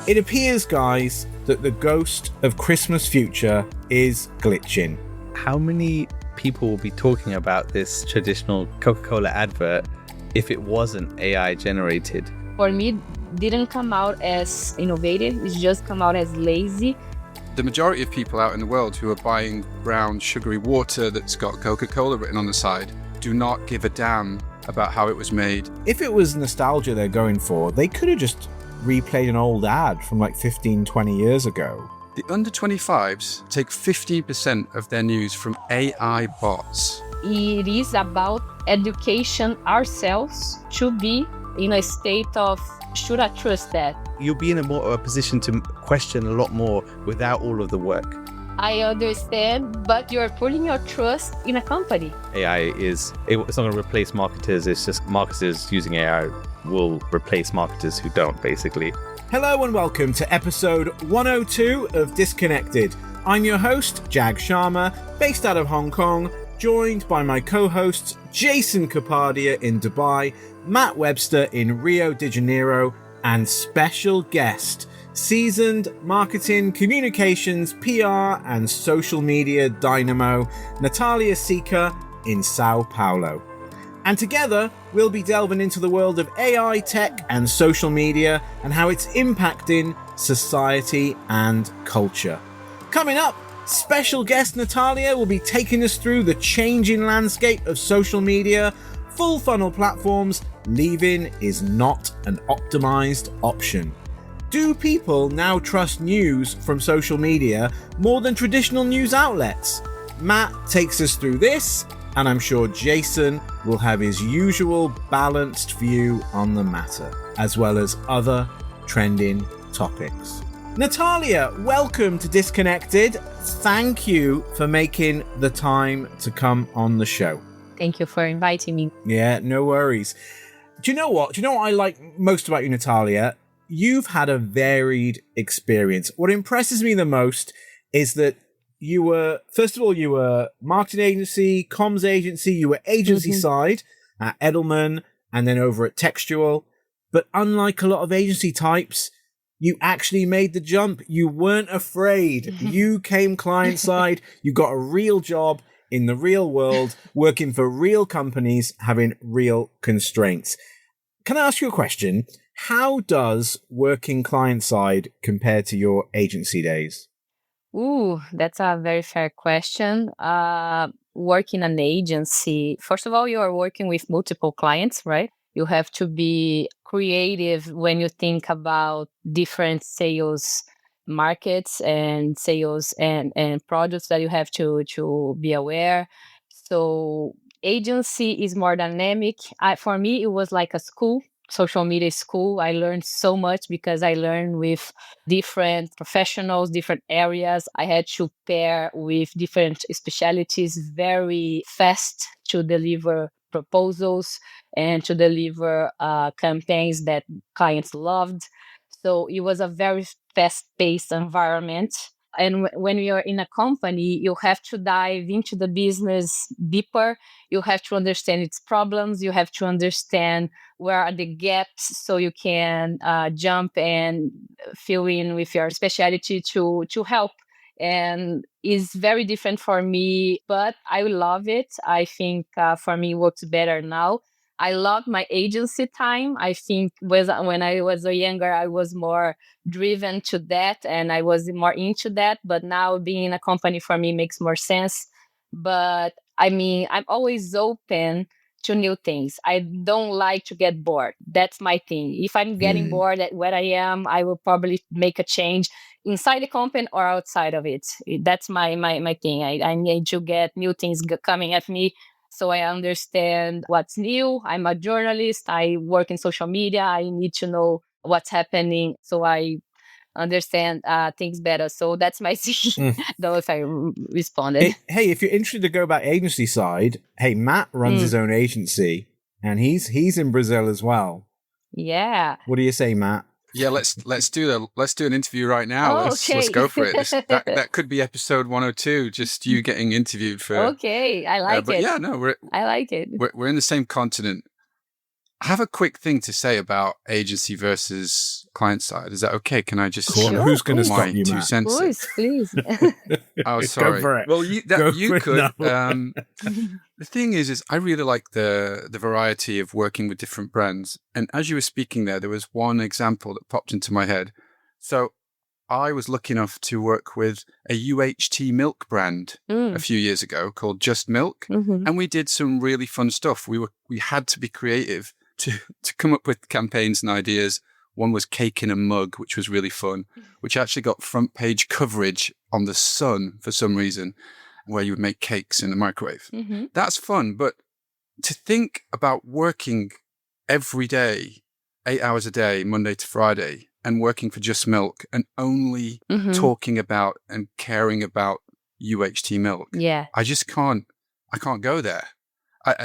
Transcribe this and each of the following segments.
It appears, guys, that the ghost of Christmas future is glitching. How many people will be talking about this traditional Coca-Cola advert if it wasn't AI generated? For me, didn't come out as innovative. It's just come out as lazy. The majority of people out in the world who are buying brown sugary water that's got Coca-Cola written on the side do not give a damn about how it was made. If it was nostalgia they're going for, they could have just replayed an old ad from like 15, 20 years ago. The under 25s take 15% of their news from AI bots. It is about education ourselves to be in a state of, should I trust that? You'll be in a position to question a lot more without all of the work. I understand, but you're putting your trust in a company. AI it's not going to replace marketers. It's just marketers using AI will replace marketers who don't, basically. Hello and welcome to episode 102 of Disconnected. I'm your host, Jag Sharma, based out of Hong Kong, joined by my co-hosts Jason Kapadia in Dubai, Matt Webster in Rio de Janeiro, and special guest, seasoned marketing, communications, PR, and social media dynamo, Nathalia Sica in Sao Paulo. And together, we'll be delving into the world of AI, tech, and social media, and how it's impacting society and culture. Coming up, special guest Nathalia will be taking us through the changing landscape of social media, full funnel platforms. Leaving is not an optimized option. Do people now trust news from social media more than traditional news outlets? Matt takes us through this, and I'm sure Jason will have his usual balanced view on the matter, as well as other trending topics. Nathalia, welcome to Disconnected. Thank you for making the time to come on the show. Thank you for inviting me. Yeah, no worries. Do you know what I like most about you, Nathalia? You've had a varied experience. What impresses me the most is that you were marketing agency, comms agency, you were agency side at Edelman and then over at Textual. But unlike a lot of agency types, you actually made the jump. You weren't afraid. You came client side. You got a real job in the real world, working for real companies, having real constraints. Can I ask you a question? How does working client side compare to your agency days? Ooh, that's a very fair question. Working an agency, first of all, you are working with multiple clients, right? You have to be creative when you think about different sales markets and sales and products that you have to be aware. So agency is more dynamic. For me, it was like a school. Social media school. I learned so much because I learned with different professionals, different areas. I had to pair with different specialties very fast to deliver proposals and to deliver campaigns that clients loved. So it was a very fast-paced environment. And when you're in a company, you have to dive into the business deeper. You have to understand its problems. You have to understand where are the gaps so you can jump and fill in with your specialty to help. And it's very different for me, but I love it. I think for me, it works better now. I love my agency time. I think when I was younger, I was more driven to that and I was more into that. But now being in a company for me makes more sense. But I mean, I'm always open to new things. I don't like to get bored. That's my thing. If I'm getting bored at where I am, I will probably make a change inside the company or outside of it. That's my thing. I need to get new things coming at me. So I understand what's new. I'm a journalist. I work in social media. I need to know what's happening so I understand things better. So that's my thing. Don't know if I responded. Hey, if you're interested to go back agency side, hey, Matt runs his own agency and he's in Brazil as well. Yeah. What do you say, Matt? Yeah, let's do an interview right now. Oh, let's go for it. That could be episode 102. Just you getting interviewed for. Okay, I like it. But yeah, no, I like it. We're in the same continent. I have a quick thing to say about agency versus client side. Is that okay? Can I just Sure. Who's going to my stop you, 2 Matt? cents in? Please. Oh, Go sorry. for it. Well, you Go for it. could. No. The thing is I really like the variety of working with different brands. And as you were speaking there was one example that popped into my head. So I was lucky enough to work with a UHT milk brand a few years ago called Just Milk. Mm-hmm. And we did some really fun stuff. We had to be creative to come up with campaigns and ideas. One was cake in a mug, which was really fun, which actually got front page coverage on The Sun for some reason, where you would make cakes in the microwave. Mm-hmm. That's fun. But to think about working every day, 8 hours a day, Monday to Friday, and working for Just Milk and only talking about and caring about UHT milk. Yeah. I can't go there.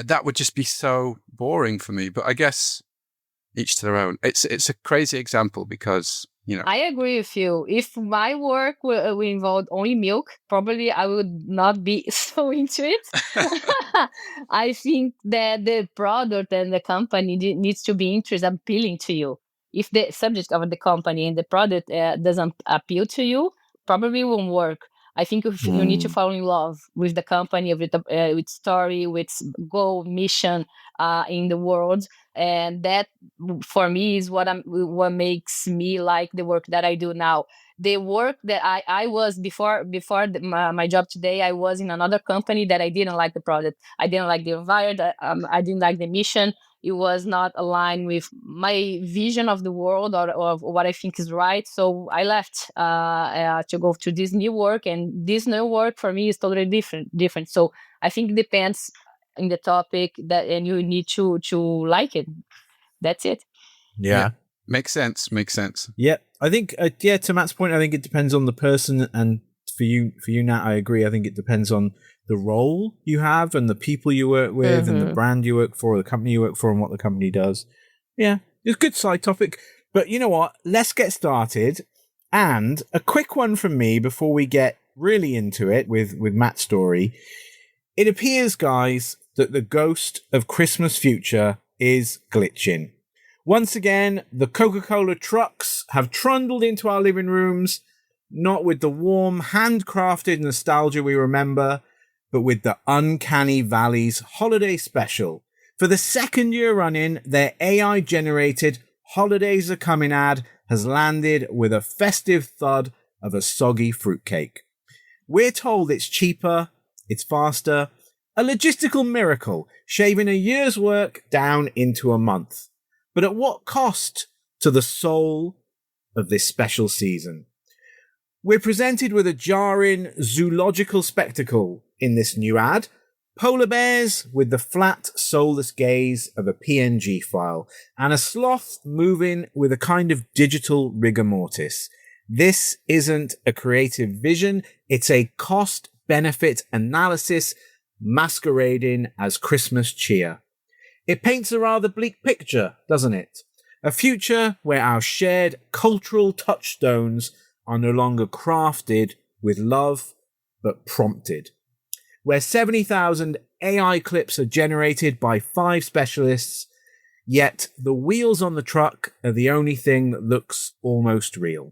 That would just be so boring for me. But I guess each to their own. It's a crazy example because, I agree with you. If my work will involve only milk, probably I would not be so into it. I think that the product and the company needs to be appealing to you. If the subject of the company and the product doesn't appeal to you, probably won't work. I think you need to fall in love with the company, with story, with goal, mission in the world. And that, for me, is what makes me like the work that I do now. The work that I was before my job today, I was in another company that I didn't like the product. I didn't like the environment. I didn't like the mission. It was not aligned with my vision of the world or of what I think is right. So I left to go to this new work, and this new work for me is totally different. So I think it depends in the topic and you need to like it. That's it. Yeah. Makes sense. Yeah. I think, to Matt's point, I think it depends on the person. And for you, Nat, I agree. I think it depends on the role you have and the people you work with and the brand you work for, the company you work for, and what the company does. Yeah. It's a good side topic. But you know what? Let's get started. And a quick one from me before we get really into it with Matt's story. It appears, guys, that the ghost of Christmas future is glitching. Once again, the Coca-Cola trucks have trundled into our living rooms, not with the warm, handcrafted nostalgia we remember, but with the Uncanny Valley's holiday special. For the second year running, their AI-generated Holidays Are Coming ad has landed with a festive thud of a soggy fruitcake. We're told it's cheaper, it's faster, a logistical miracle, shaving a year's work down into a month. But at what cost to the soul of this special season? We're presented with a jarring zoological spectacle in this new ad. Polar bears with the flat, soulless gaze of a PNG file, and a sloth moving with a kind of digital rigor mortis. This isn't a creative vision, it's a cost-benefit analysis masquerading as Christmas cheer. It paints a rather bleak picture, doesn't it? A future where our shared cultural touchstones are no longer crafted with love, but prompted. Where 70,000 AI clips are generated by 5 specialists, yet the wheels on the truck are the only thing that looks almost real.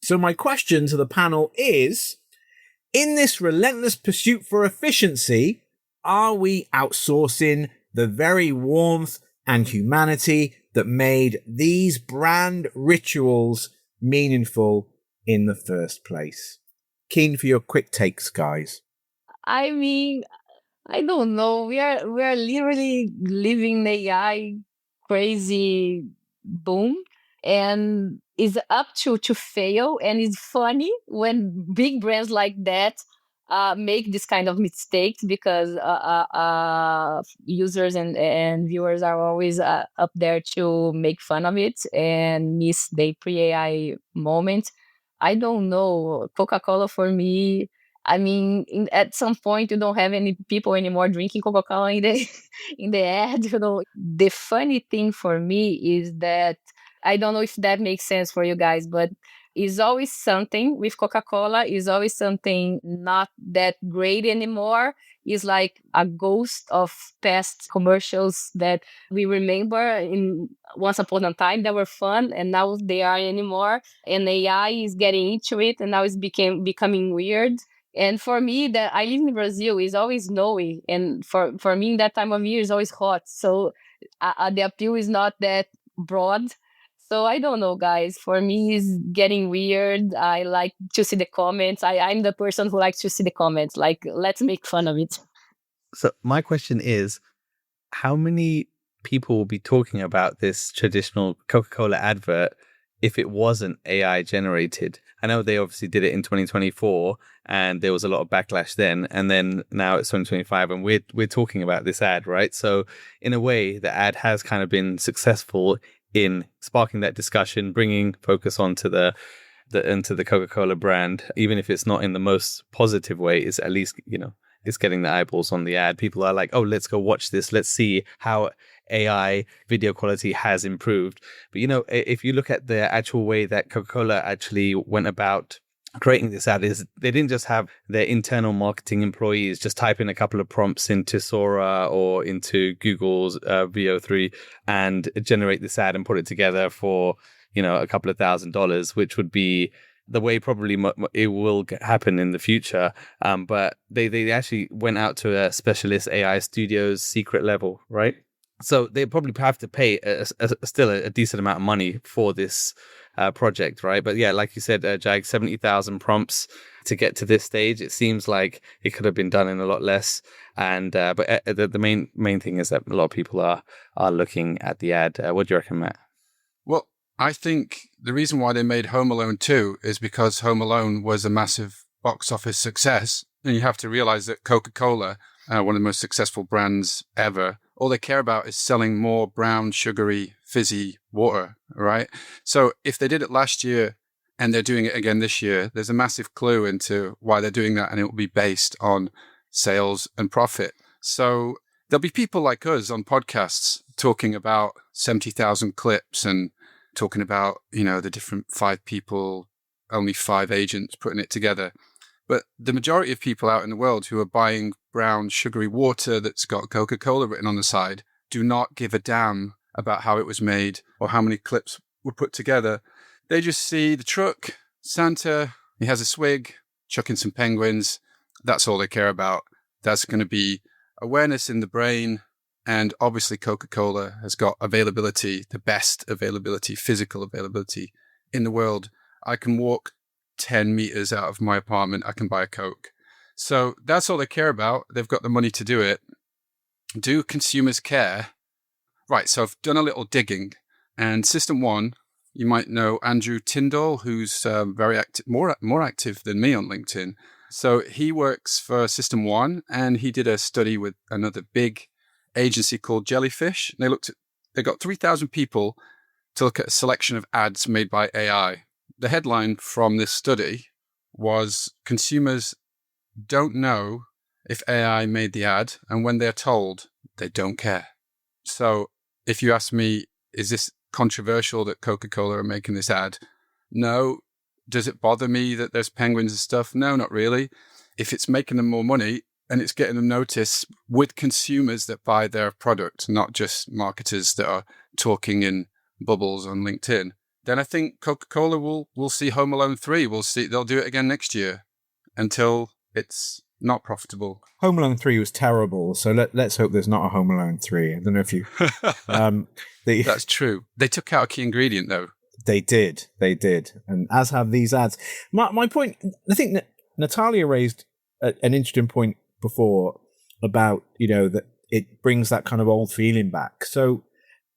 So my question to the panel is, in this relentless pursuit for efficiency, are we outsourcing the very warmth and humanity that made these brand rituals meaningful in the first place? Keen for your quick takes, guys. I mean, I don't know. We are literally living AI crazy boom, and it's up to fail. And it's funny when big brands like that make this kind of mistakes, because users and viewers are always up there to make fun of it and miss the pre-AI moment. I don't know. Coca-Cola, for me, I mean, at some point, you don't have any people anymore drinking Coca-Cola in the in the ad. The funny thing for me is that, I don't know if that makes sense for you guys, but is always something with Coca-Cola, is always something not that great anymore. Is like a ghost of past commercials that we remember in once upon a time that were fun, and now they are anymore. And AI is getting into it, and now it's becoming weird. And for me, that I live in Brazil, is always snowy, and for me, that time of year is always hot. So the appeal is not that broad. So I don't know, guys. For me, it's getting weird. I like to see the comments. I'm the person who likes to see the comments. Like, let's make fun of it. So my question is, how many people will be talking about this traditional Coca-Cola advert if it wasn't AI generated? I know they obviously did it in 2024 and there was a lot of backlash then, and then now it's 2025 and we're talking about this ad, right? So in a way, the ad has kind of been successful in sparking that discussion, bringing focus onto into the Coca-Cola brand, even if it's not in the most positive way. It's at least, it's getting the eyeballs on the ad. People are like, oh, let's go watch this. Let's see how AI video quality has improved. But, if you look at the actual way that Coca-Cola actually went about creating this ad, is they didn't just have their internal marketing employees just type in a couple of prompts into Sora or into Google's VO3 and generate this ad and put it together for, a couple of $1,000s, which would be the way probably it will happen in the future. But they actually went out to a specialist AI studio's secret level, right? So they probably have to pay still a decent amount of money for this project, right? But yeah, like you said, Jag, 70,000 prompts to get to this stage. It seems like it could have been done in a lot less. And but the main thing is that a lot of people are looking at the ad. What do you reckon, Matt? Well, I think the reason why they made Home Alone 2 is because Home Alone was a massive box office success. And you have to realize that Coca-Cola, one of the most successful brands ever, all they care about is selling more brown, sugary, fizzy water, right? So if they did it last year and they're doing it again this year, there's a massive clue into why they're doing that, and it will be based on sales and profit. So there'll be people like us on podcasts talking about 70,000 clips and talking about, the different 5 people, only 5 agents putting it together. But the majority of people out in the world who are buying brown, sugary water that's got Coca-Cola written on the side do not give a damn about how it was made or how many clips were put together. They just see the truck, Santa, he has a swig, chucking some penguins. That's all they care about. That's going to be awareness in the brain. And obviously Coca-Cola has got availability, the best availability, physical availability in the world. I can walk 10 meters out of my apartment, I can buy a Coke. So that's all they care about. They've got the money to do it. Do consumers care? Right, so I've done a little digging. And System 1, you might know Andrew Tyndall, who's very active, more active than me on LinkedIn. So he works for System 1, and he did a study with another big agency called Jellyfish. They got 3,000 people to look at a selection of ads made by AI. The headline from this study was, consumers don't know if AI made the ad, and when they're told, they don't care. So if you ask me, is this controversial that Coca-Cola are making this ad? No. Does it bother me that there's penguins and stuff? No, not really. If it's making them more money and it's getting them noticed with consumers that buy their product, not just marketers that are talking in bubbles on LinkedIn, then I think Coca-Cola will see Home Alone 3. They'll do it again next year until it's not profitable. Home Alone 3 was terrible, so let's hope there's not a Home Alone 3. I don't know if you... That's true. They took out a key ingredient, though. They did. And as have these ads. My point, I think that Nathalia raised an interesting point before about, that it brings that kind of old feeling back. So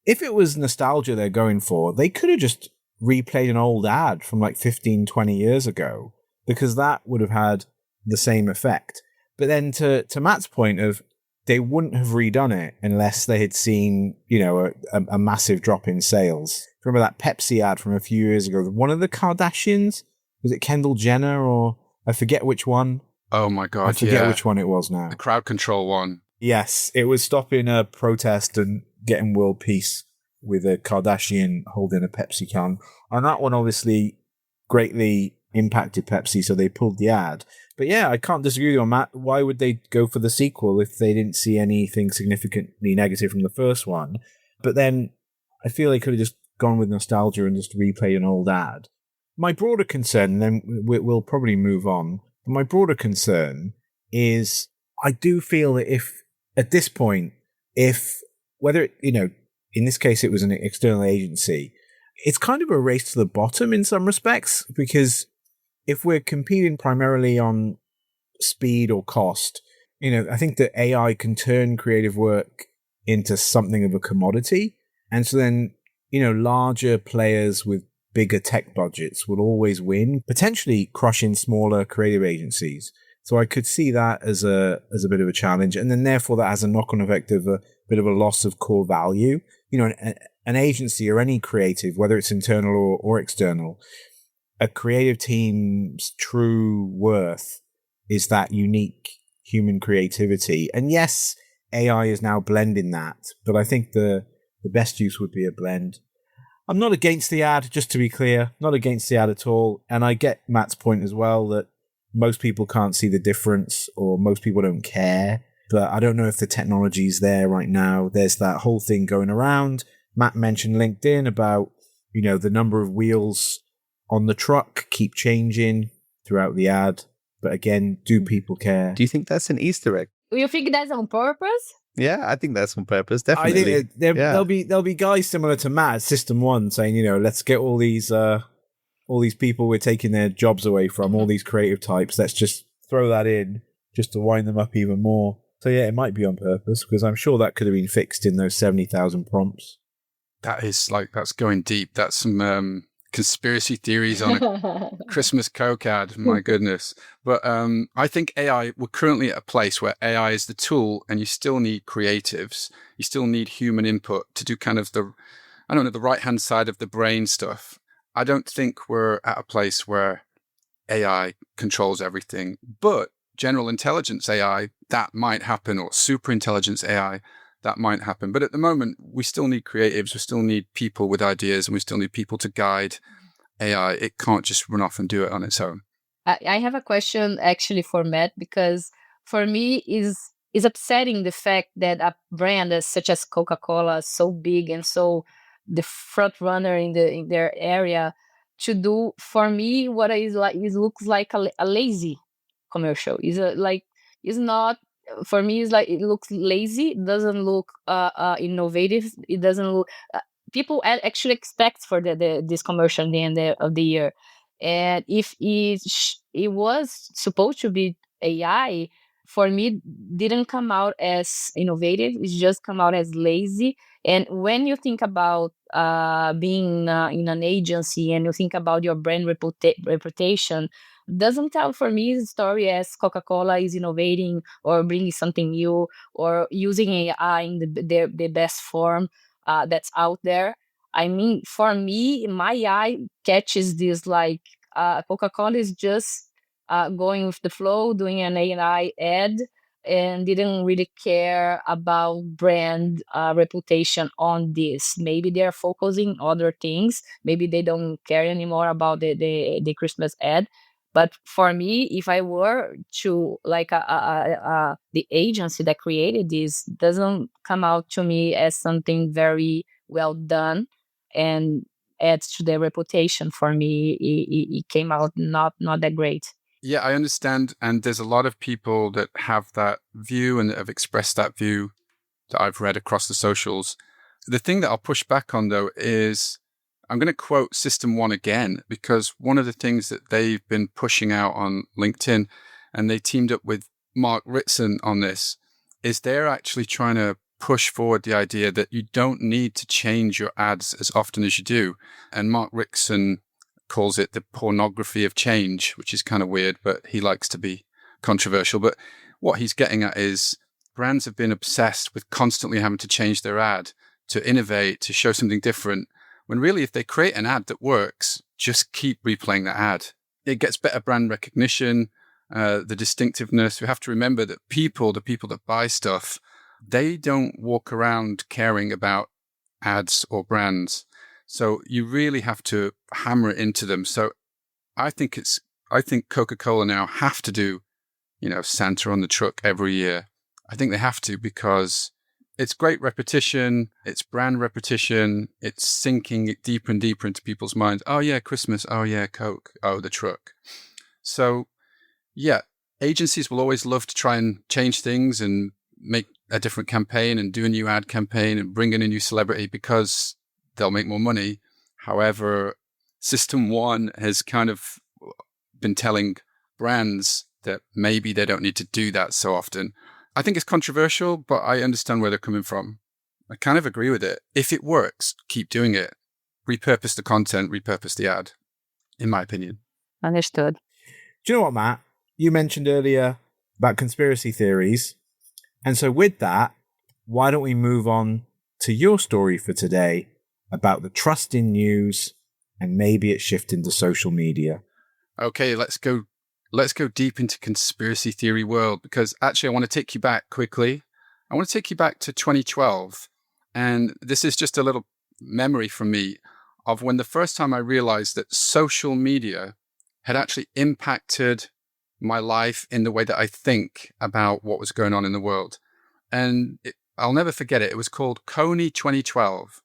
if it was nostalgia they're going for, they could have just replayed an old ad from like 15, 20 years ago, because that would have had the same effect. But then to Matt's point of, they wouldn't have redone it unless they had seen, a massive drop in sales. Remember that Pepsi ad from a few years ago? One of the Kardashians? Was it Kendall Jenner, or I forget which one? Oh my God, I forget which one it was now. The crowd control one. Yes, it was stopping a protest and getting world peace with a Kardashian holding a Pepsi can. And that one obviously greatly impacted Pepsi, so they pulled the ad. But yeah, I can't disagree with you on Matt. Why would they go for the sequel if they didn't see anything significantly negative from the first one? But then I feel they could have just gone with nostalgia and just replayed an old ad. My broader concern, and then we'll probably move on, but my broader concern is I do feel that if, at this point, whether, in this case it was an external agency, it's kind of a race to the bottom in some respects, because if we're competing primarily on speed or cost, I think that AI can turn creative work into something of a commodity. And so then, larger players with bigger tech budgets will always win, potentially crushing smaller creative agencies. So I could see that as a bit of a challenge. And then therefore that has a knock-on effect of a bit of a loss of core value. An agency or any creative, whether it's internal or external, a creative team's true worth is that unique human creativity. And yes, AI is now blending that, but I think the best use would be a blend. I'm not against the ad, just to be clear, not against the ad at all. And I get Matt's point as well that most people can't see the difference or most people don't care. But I don't know if the technology is there right now. There's that whole thing going around. Matt mentioned LinkedIn about, the number of wheels on the truck keep changing throughout the ad. But again, do people care? Do you think that's an Easter egg? You think that's on purpose? Yeah, I think that's on purpose, definitely. I think there'll be guys similar to Matt at System 1 saying, let's get all these people we're taking their jobs away from, all these creative types, let's just throw that in just to wind them up even more. So yeah, it might be on purpose, because I'm sure that could have been fixed in those 70,000 prompts. That's going deep. That's some conspiracy theories on a Christmas Coke ad. My goodness. But I think we're currently at a place where AI is the tool, and you still need creatives. You still need human input to do kind of the right-hand side of the brain stuff. I don't think we're at a place where AI controls everything, but general intelligence AI, that might happen, or super intelligence AI, that might happen. But at the moment, we still need creatives, we still need people with ideas, and we still need people to guide AI. It can't just run off and do it on its own. I have a question actually for Matt, because for me is upsetting the fact that a brand such as Coca-Cola is so big and so the front runner in their area to do, for me, what is like, it looks like a lazy commercial. It's not, for me, it's like, it looks lazy. It doesn't look innovative. It doesn't look, people actually expect for this commercial at the end of the year. And if it was supposed to be AI, for me, didn't come out as innovative. It's just come out as lazy. And when you think about being in an agency and you think about your brand reputation, doesn't tell for me the story as Coca-Cola is innovating or bringing something new or using AI in the best form that's out there. I mean, for me, my eye catches this like Coca-Cola is just going with the flow, doing an AI ad, and didn't really care about brand reputation on this. Maybe they're focusing on other things. Maybe they don't care anymore about the Christmas ad. But for me, if I were to like the agency that created this, doesn't come out to me as something very well done and adds to their reputation. For me, it came out not that great. Yeah, I understand. And there's a lot of people that have that view and that have expressed that view that I've read across the socials. The thing that I'll push back on, though, is I'm going to quote System 1 again, because one of the things that they've been pushing out on LinkedIn, and they teamed up with Mark Ritson on this, is they're actually trying to push forward the idea that you don't need to change your ads as often as you do. And Mark Ritson calls it the pornography of change, which is kind of weird, but he likes to be controversial. But what he's getting at is brands have been obsessed with constantly having to change their ad, to innovate, to show something different, when really if they create an ad that works, just keep replaying that ad. It gets better brand recognition, the distinctiveness. We have to remember that the people that buy stuff, they don't walk around caring about ads or brands. So you really have to hammer it into them. So I think Coca-Cola now have to do, Santa on the truck every year. I think they have to because it's great repetition, it's brand repetition, it's sinking it deeper and deeper into people's minds. Oh yeah, Christmas. Oh yeah, Coke. Oh, the truck. So yeah, agencies will always love to try and change things and make a different campaign and do a new ad campaign and bring in a new celebrity because they'll make more money. However, System 1 has kind of been telling brands that maybe they don't need to do that so often. I think it's controversial, but I understand where they're coming from. I kind of agree with it. If it works, keep doing it. Repurpose the content, repurpose the ad, in my opinion. Understood. Do you know what, Matt? You mentioned earlier about conspiracy theories. And so with that, why don't we move on to your story for today about the trust in news and maybe its shift into social media? Okay, let's go deep into conspiracy theory world, because actually I want to take you back quickly. I want to take you back to 2012. And this is just a little memory from me of when the first time I realized that social media had actually impacted my life in the way that I think about what was going on in the world. And I'll never forget it. It was called Coney 2012.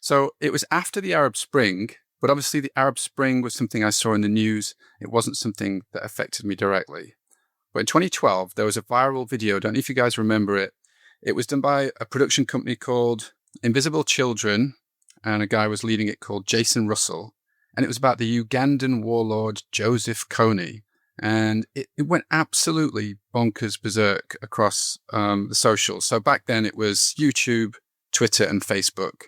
So it was after the Arab Spring, but obviously the Arab Spring was something I saw in the news. It wasn't something that affected me directly. But in 2012, there was a viral video. I don't know if you guys remember it. It was done by a production company called Invisible Children, and a guy was leading it called Jason Russell. And it was about the Ugandan warlord Joseph Kony. And it went absolutely bonkers berserk across the socials. So back then it was YouTube, Twitter, and Facebook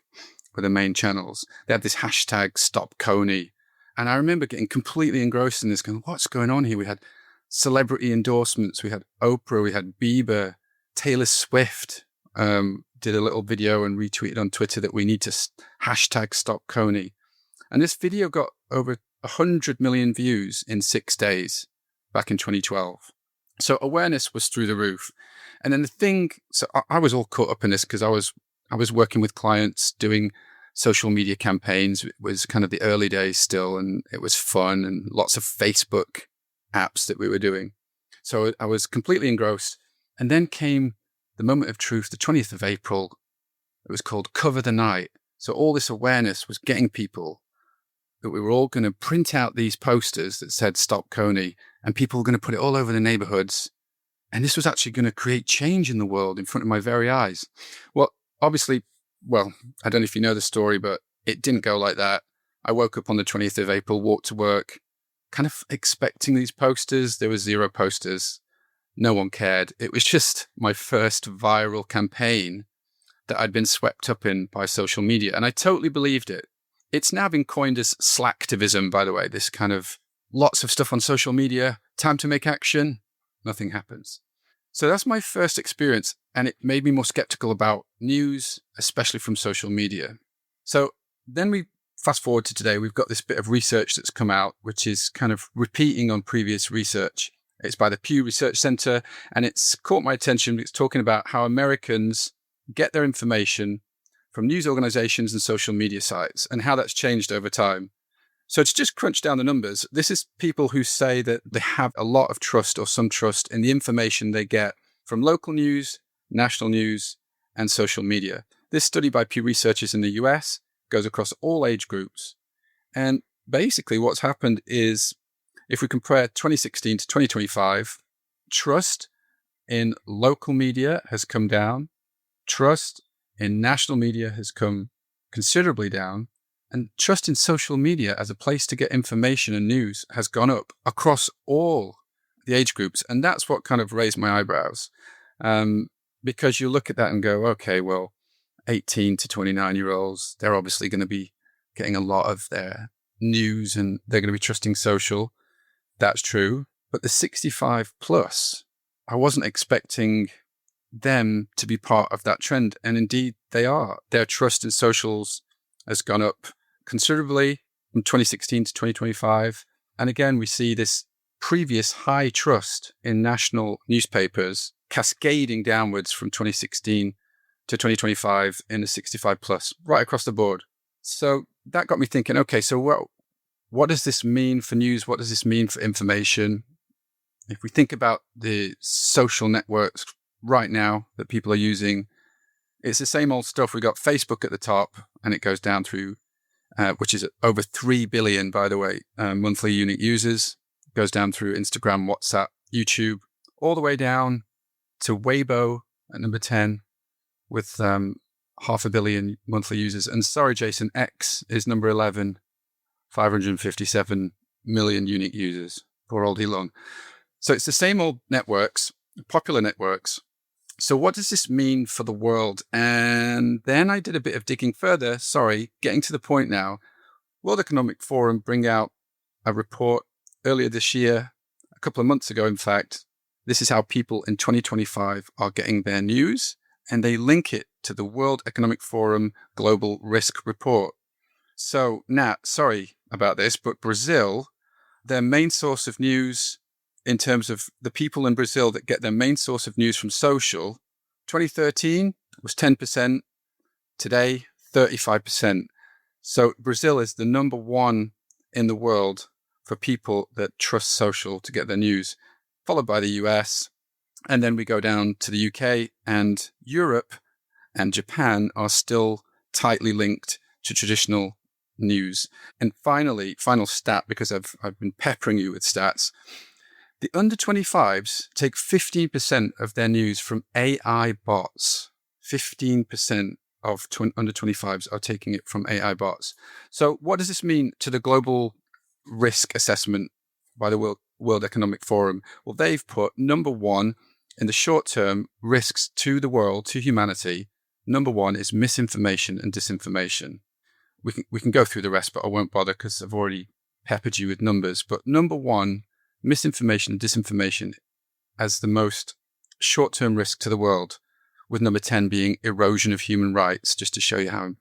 were the main channels. They had this hashtag Stop Kony. And I remember getting completely engrossed in this, going, what's going on here? We had celebrity endorsements. We had Oprah. We had Bieber. Taylor Swift did a little video and retweeted on Twitter that we need to hashtag Stop Kony. And this video got over 100 million views in 6 days back in 2012. So awareness was through the roof. And then so I was all caught up in this because I was working with clients doing social media campaigns. It was kind of the early days still, and it was fun and lots of Facebook apps that we were doing. So I was completely engrossed. And then came the moment of truth, the 20th of April. It was called Cover the Night. So all this awareness was getting people that we were all going to print out these posters that said Stop Kony, and people were going to put it all over the neighborhoods. And this was actually going to create change in the world in front of my very eyes. Well, obviously, I don't know if you know the story, but it didn't go like that. I woke up on the 20th of April, walked to work, kind of expecting these posters. There were 0 posters. No one cared. It was just my first viral campaign that I'd been swept up in by social media. And I totally believed it. It's now been coined as slacktivism, by the way, this kind of lots of stuff on social media, time to make action, nothing happens. So that's my first experience, and it made me more skeptical about news, especially from social media. So then we fast forward to today, we've got this bit of research that's come out, which is kind of repeating on previous research. It's by the Pew Research Center, and it's caught my attention. It's talking about how Americans get their information from news organizations and social media sites and how that's changed over time. So to just crunch down the numbers, this is people who say that they have a lot of trust or some trust in the information they get from local news, national news, and social media. This study by Pew researchers in the US goes across all age groups. And basically what's happened is, if we compare 2016 to 2025, trust in local media has come down. Trust in national media has come considerably down. And trust in social media as a place to get information and news has gone up across all the age groups. And that's what kind of raised my eyebrows. Because you look at that and go, okay, well, 18 to 29-year-olds, they're obviously going to be getting a lot of their news and they're going to be trusting social. That's true. But the 65 plus, I wasn't expecting them to be part of that trend. And indeed, they are. Their trust in socials has gone up considerably from 2016 to 2025. And again, we see this previous high trust in national newspapers cascading downwards from 2016 to 2025 in the 65 plus, right across the board. So that got me thinking, okay, so what does this mean for news? What does this mean for information? If we think about the social networks right now that people are using, it's the same old stuff. We got Facebook at the top, and it goes down through, which is over 3 billion, by the way, monthly unique users. It goes down through Instagram, WhatsApp, YouTube, all the way down to Weibo at number 10 with 500 million monthly users. And sorry, Jason, X is number 11, 557 million unique users. Poor old Elon. So it's the same old networks, popular networks. So what does this mean for the world? And then I did a bit of digging further. Sorry, getting to the point now. World Economic Forum bring out a report earlier this year, a couple of months ago, in fact. This is how people in 2025 are getting their news, and they link it to the World Economic Forum Global Risk Report. So, Nat, sorry about this, but Brazil, their main source of news in terms of the people in Brazil that get their main source of news from social, 2013 was 10%, today 35%. So Brazil is the number one in the world for people that trust social to get their news, followed by the US. And then we go down to the UK, and Europe and Japan are still tightly linked to traditional news. And finally, final stat, because I've been peppering you with stats, the under 25s take 15% of their news from AI bots. 15% of under 25s are taking it from AI bots. So what does this mean to the global risk assessment by the World Economic Forum? Well, they've put number one in the short term risks to the world, to humanity. Number one is misinformation and disinformation. We can go through the rest, but I won't bother because I've already peppered you with numbers. But number one, misinformation and disinformation as the most short-term risk to the world, with number 10 being erosion of human rights, just to show you how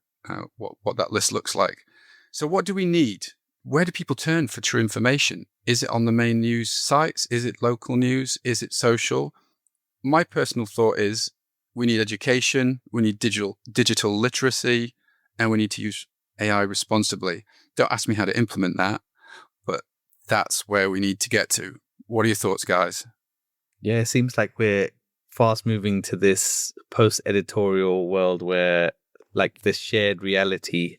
what that list looks like. So what do we need? Where do people turn for true information? Is it on the main news sites? Is it local news? Is it social? My personal thought is we need education, we need digital literacy, and we need to use AI responsibly. Don't ask me how to implement that, but that's where we need to get to. What are your thoughts, guys? Yeah, it seems like we're fast moving to this post-editorial world where like this shared reality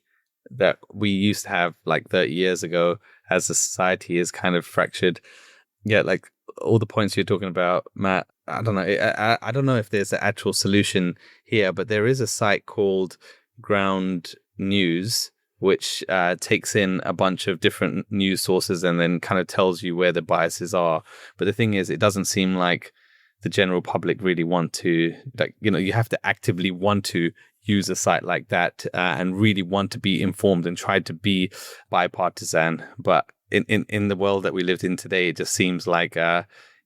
that we used to have like 30 years ago as a society is kind of fractured. Yeah, like all the points you're talking about, Matt, I don't know. I don't know if there's an actual solution here, but there is a site called Ground News, which takes in a bunch of different news sources and then kind of tells you where the biases are. But the thing is, it doesn't seem like the general public really want to, like, you know, you have to actively want to use a site like that and really want to be informed and try to be bipartisan. But in the world that we lived in today, it just seems like,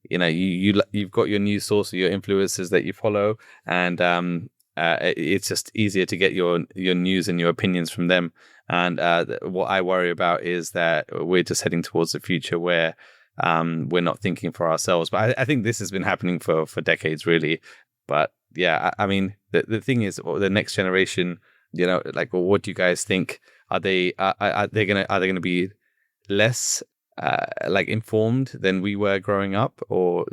you know, you've got your news source or your influencers that you follow, and it's just easier to get your news and your opinions from them. And what I worry about is that we're just heading towards the future where we're not thinking for ourselves. But I think this has been happening for decades, really. But yeah, I mean, the thing is, the next generation, you know, like, well, what do you guys think? Are they gonna be less like informed than we were growing up, or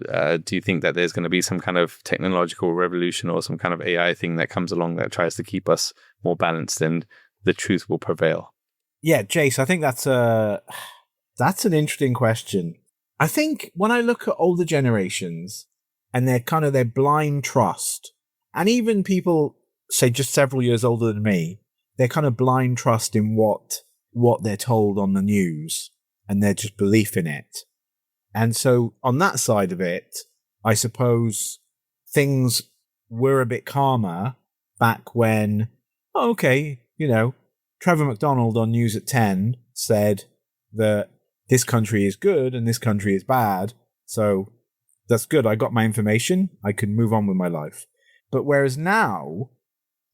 do you think that there's going to be some kind of technological revolution or some kind of AI thing that comes along that tries to keep us more balanced and the truth will prevail? Yeah, Jace, I think that's an interesting question. I think when I look at older generations and their blind trust, and even people say just several years older than me, their kind of blind trust in what they're told on the news and their just belief in it. And so on that side of it, I suppose things were a bit calmer back when, you know, Trevor McDonald on News at 10 said that this country is good and this country is bad. So that's good. I got my information. I can move on with my life. But whereas now,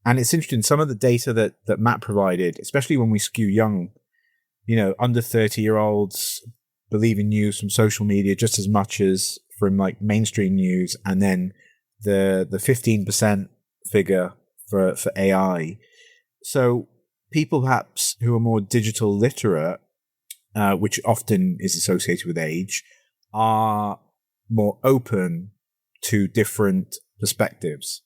and it's interesting, some of the data that Matt provided, especially when we skew young, you know, under 30-year-olds believe in news from social media just as much as from like mainstream news, and then the 15% figure for AI. So people perhaps who are more digital literate which often is associated with age, are more open to different perspectives.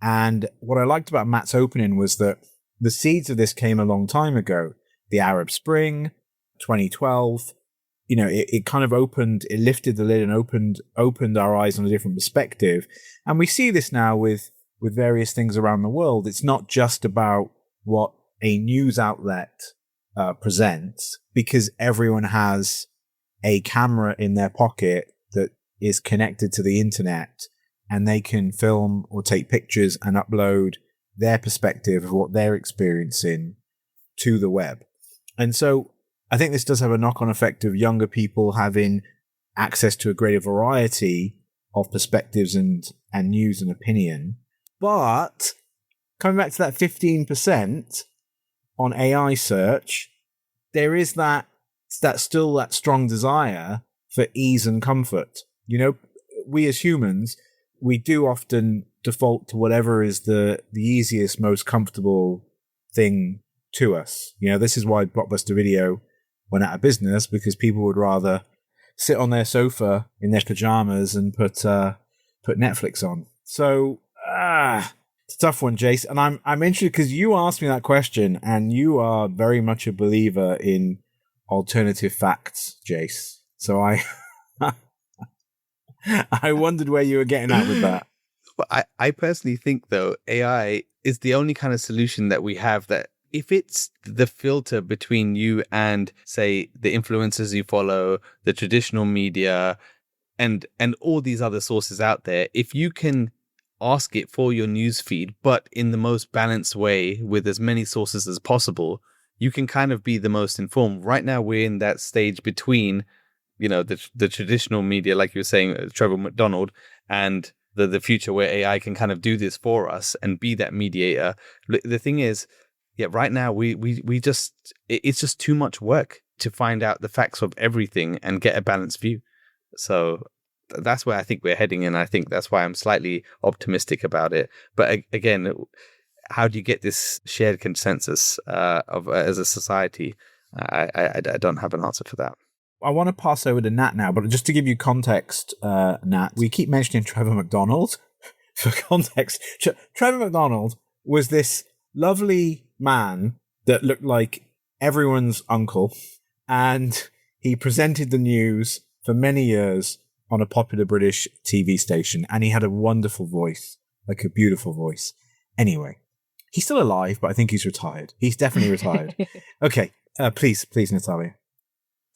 And what I liked about Matt's opening was that the seeds of this came a long time ago. The Arab Spring, 2012, it kind of it lifted the lid and opened our eyes on a different perspective. And we see this now with various things around the world. It's not just about what a news outlet presents, because everyone has a camera in their pocket that is connected to the internet, and they can film or take pictures and upload their perspective of what they're experiencing to the web. And so I think this does have a knock-on effect of younger people having access to a greater variety of perspectives and news and opinion. But coming back to that 15% on AI search, there is that strong desire for ease and comfort. We as humans, we do often default to whatever is the easiest, most comfortable thing to us. This is why Blockbuster Video went out of business, because people would rather sit on their sofa in their pajamas and put Netflix on. So it's a tough one, Jace. And I'm interested because you asked me that question, and you are very much a believer in alternative facts, Jace. So I wondered where you were getting at with that. Well, I personally think, though, AI is the only kind of solution that we have that, if it's the filter between you and, say, the influencers you follow, the traditional media, and all these other sources out there, if you can ask it for your news feed, but in the most balanced way with as many sources as possible, you can kind of be the most informed. Right now, we're in that stage between, the traditional media, like you were saying, Trevor McDonald, and the future where AI can kind of do this for us and be that mediator. The thing is, right now we just, it's just too much work to find out the facts of everything and get a balanced view. So that's where I think we're heading, and I think that's why I'm slightly optimistic about it. But again, how do you get this shared consensus as a society? I don't have an answer for that. I want to pass over to Nat now, but just to give you context, Nat, we keep mentioning Trevor McDonald. For context, Trevor McDonald was this lovely man that looked like everyone's uncle, and he presented the news for many years on a popular British TV station, and he had a wonderful voice, like a beautiful voice. Anyway, he's still alive, but I think he's retired. He's definitely retired. Okay, please, Nathalia.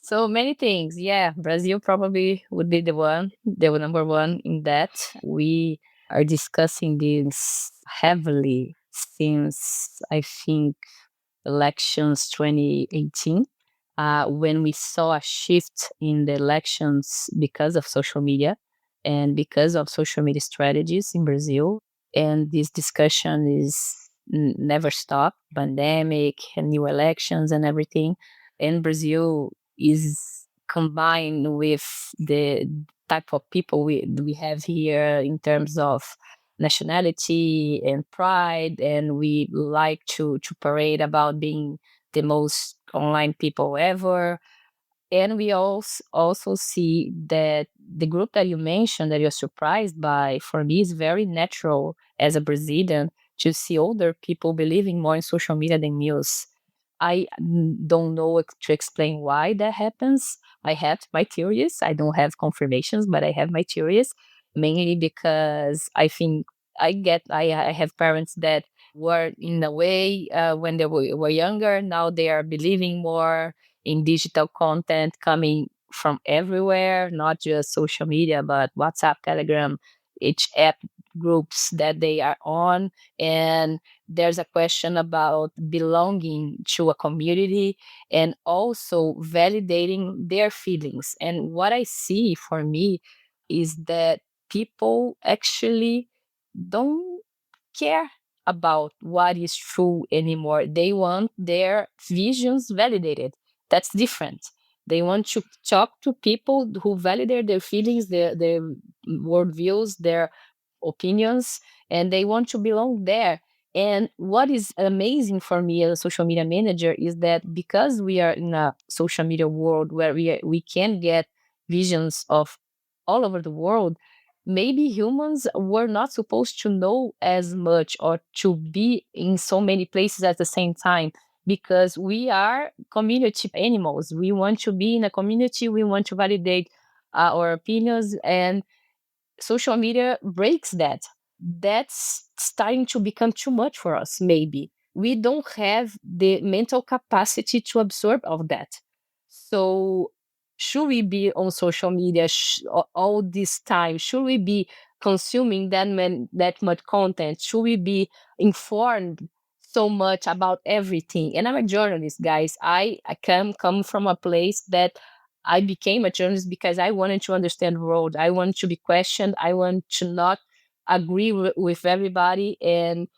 So many things. Yeah, Brazil probably would be the number one in that. We are discussing this heavily since, I think, elections 2018, when we saw a shift in the elections because of social media and because of social media strategies in Brazil. And this discussion is never stopped, pandemic and new elections and everything. And Brazil is combined with the type of people we have here in terms of nationality and pride, and we like to parade about being the most online people ever. And we also see that the group that you mentioned that you're surprised by, for me, is very natural as a Brazilian to see older people believing more in social media than news. I don't know to explain why that happens. I have my theories. I don't have confirmations, but I have my theories, mainly because I think I have parents that were in a way when they were younger. Now they are believing more in digital content coming from everywhere, not just social media, but WhatsApp, Telegram, each app groups that they are on. And there's a question about belonging to a community and also validating their feelings. And what I see for me is that people actually don't care about what is true anymore. They want their visions validated. That's different. They want to talk to people who validate their feelings, their worldviews, their opinions, and they want to belong there. And what is amazing for me as a social media manager is that because we are in a social media world where we can get visions of all over the world, maybe humans were not supposed to know as much or to be in so many places at the same time, because we are community animals. We want to be in a community, we want to validate our opinions, and social media breaks that. That's starting to become too much for us, maybe. We don't have the mental capacity to absorb all that. So, should we be on social media all this time? Should we be consuming that much content? Should we be informed so much about everything? And I'm a journalist, guys. I come from a place that I became a journalist because I wanted to understand the world. I want to be questioned. I want to not agree with everybody. And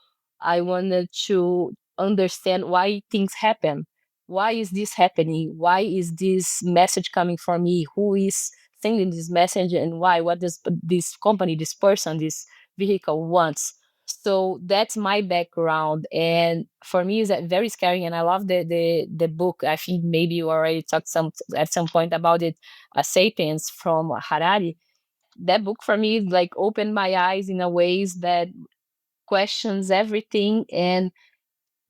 I wanted to understand why things happen. Why is this happening? Why is this message coming from me? Who is sending this message and why? What does this company, this person, this vehicle wants? So that's my background, and for me, it's very scary. And I love the book. I think maybe you already talked at some point about it, *Sapiens* from Harari. That book for me like opened my eyes in a ways that questions everything, and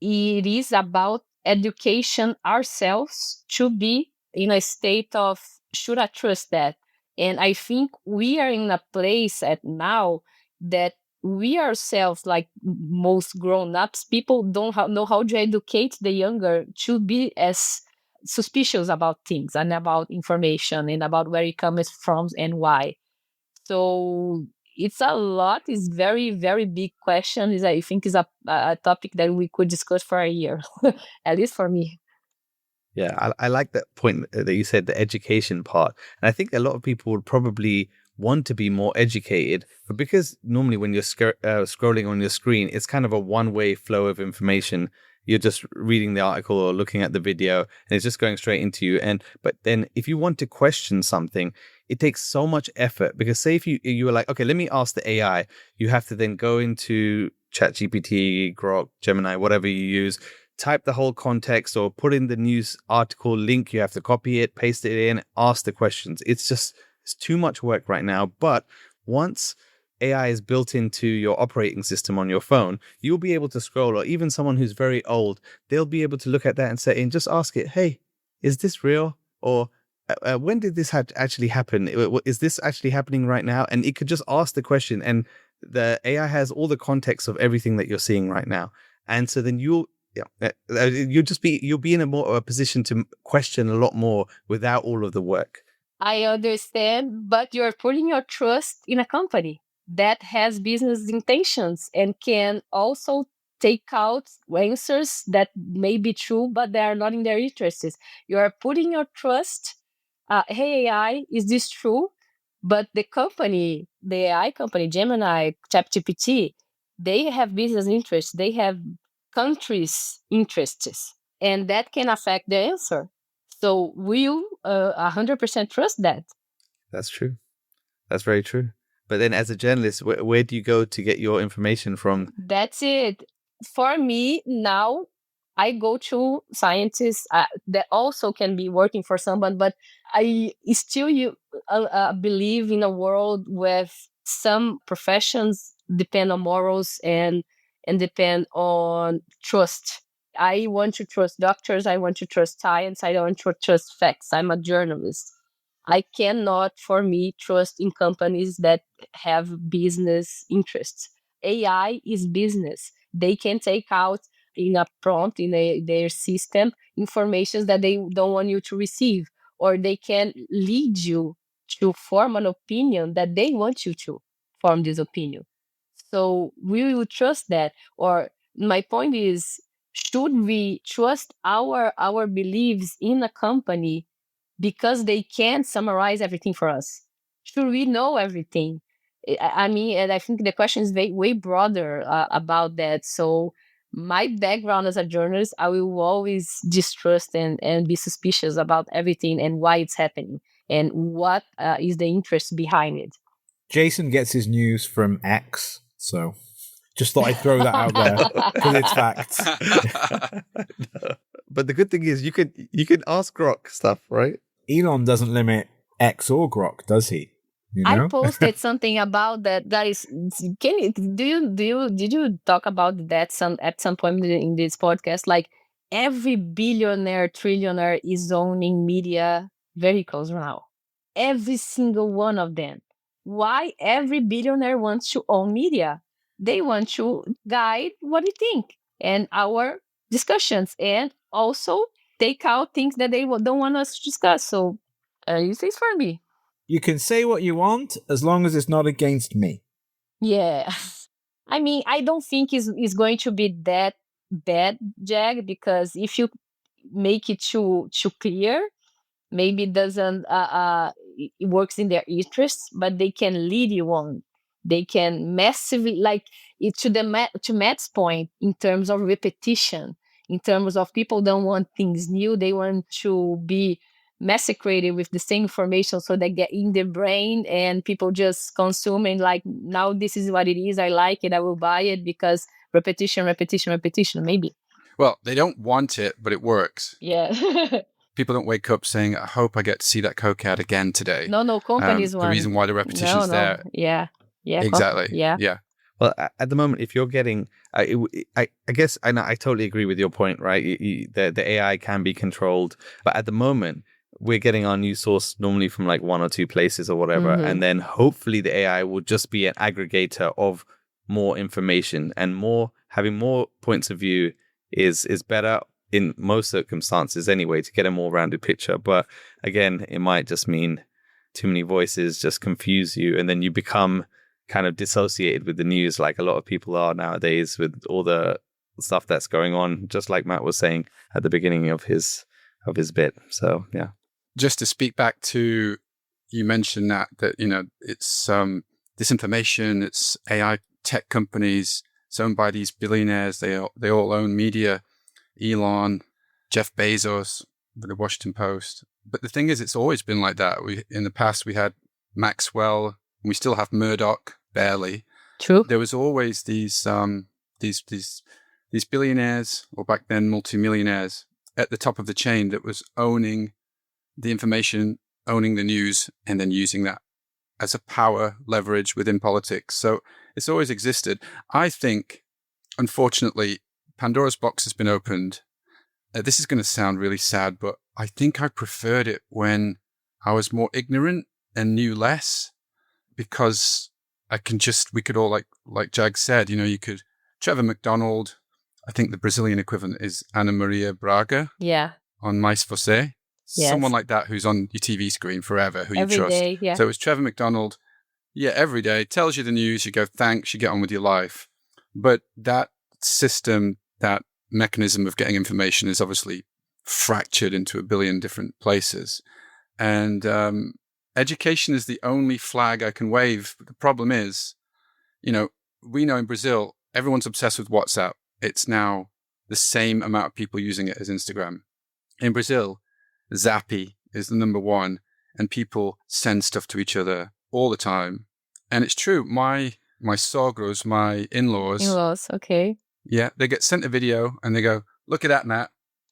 it is about education ourselves to be in a state of should I trust that? And I think we are in a place at now that we ourselves, like most grown-ups, people don't know how to educate the younger to be as suspicious about things and about information and about where it comes from and why. So it's a lot. It's very, very big question. Is I think is a topic that we could discuss for a year, at least for me. Yeah, I like that point that you said, the education part. And I think a lot of people would probably want to be more educated, but because normally when you're scrolling on your screen, it's kind of a one-way flow of information. You're just reading the article or looking at the video, and it's just going straight into you. But then if you want to question something, it takes so much effort, because say if you were like, okay, let me ask the AI, you have to then go into ChatGPT, Grok, Gemini, whatever you use, type the whole context or put in the news article link. You have to copy it, paste it in, ask the questions. It's too much work right now. But once AI is built into your operating system on your phone, you'll be able to scroll, or even someone who's very old, they'll be able to look at that and say, and just ask it, hey, is this real? Or when did this actually happen? Is this actually happening right now? And it could just ask the question, and the AI has all the context of everything that you're seeing right now. And so then you'll be in a position to question a lot more without all of the work. I understand, but you're putting your trust in a company that has business intentions and can also take out answers that may be true, but they are not in their interests. You are putting your trust. Hey, AI, is this true? But the company, the AI company, Gemini, ChatGPT, they have business interests. They have countries' interests, and that can affect the answer. So will 100% trust that? That's true. That's very true. But then as a journalist, where do you go to get your information from? That's it. For me now, I go to scientists that also can be working for someone, but I still believe in a world with some professions depend on morals and depend on trust. I want to trust doctors. I want to trust science. I don't want to trust facts. I'm a journalist. I cannot, for me, trust in companies that have business interests. AI is business. They can take out in a prompt in their system information that they don't want you to receive, or they can lead you to form an opinion that they want you to form this opinion. So we will trust that. Or my point is, should we trust our beliefs in a company because they can summarize everything for us? Should we know everything? I mean, and I think the question is way broader about that. So my background as a journalist, I will always distrust and be suspicious about everything and why it's happening and what is the interest behind it. Jason gets his news from X, so Just thought I'd throw that out there because it's facts. No. But the good thing is you can ask Grok stuff, right? Elon doesn't limit X or Grok, does he? You know? I posted something about that, guys. Did you talk about that at some point in this podcast? Like every billionaire, trillionaire is owning media vehicles now. Every single one of them. Why every billionaire wants to own media? They want to guide what you think and our discussions, and also take out things that they don't want us to discuss. So, this is for me. You can say what you want as long as it's not against me. Yeah. I mean, I don't think it's going to be that bad, Jag, because if you make it too clear, maybe it doesn't it works in their interests, but they can lead you on. They can massively, like it to Matt's point, in terms of repetition, in terms of people don't want things new, they want to be massacred with the same information so they get in their brain and people just consume and like, now this is what it is, I like it, I will buy it because repetition, maybe. Well, they don't want it, but it works. Yeah. People don't wake up saying, I hope I get to see that Coke ad again today. No, companies want. The reason why the repetition's there. Yeah. Exactly. Yeah. Well, at the moment, if you're getting, I guess I totally agree with your point, right? The AI can be controlled, but at the moment, we're getting our news source normally from like one or two places or whatever, Mm-hmm. and then hopefully the AI will just be an aggregator of more information, and having more points of view is better in most circumstances anyway, to get a more rounded picture. But again, it might just mean too many voices just confuse you, and then you become kind of dissociated with the news, like a lot of people are nowadays with all the stuff that's going on, just like Matt was saying at the beginning of his bit. So yeah. Just to speak back to, you mentioned that it's disinformation, it's AI tech companies, it's owned by these billionaires. They all own media. Elon, Jeff Bezos, the Washington Post. But the thing is, it's always been like that. In the past, we had Maxwell, and we still have Murdoch, barely. True. There was always these billionaires, or back then multimillionaires, at the top of the chain that was owning the information, owning the news, and then using that as a power leverage within politics. So it's always existed. I think, unfortunately, Pandora's box has been opened. This is going to sound really sad, but I think I preferred it when I was more ignorant and knew less, because we could all, like Jag said, Trevor McDonald, I think the Brazilian equivalent is Ana Maria Braga. Yeah. On Mais Você. Yes. Someone like that who's on your TV screen forever, who Every you trust. day, yeah. So it's Trevor McDonald. Yeah, every day, tells you the news, you go, thanks, you get on with your life. But that system, that mechanism of getting information is obviously fractured into a billion different places. And education is the only flag I can wave. But the problem is, we know in Brazil, everyone's obsessed with WhatsApp. It's now the same amount of people using it as Instagram. In Brazil, Zappy is the number one, and people send stuff to each other all the time. And it's true. My sogros, my in-laws, okay. Yeah, they get sent a video and they go, look at that, Nat.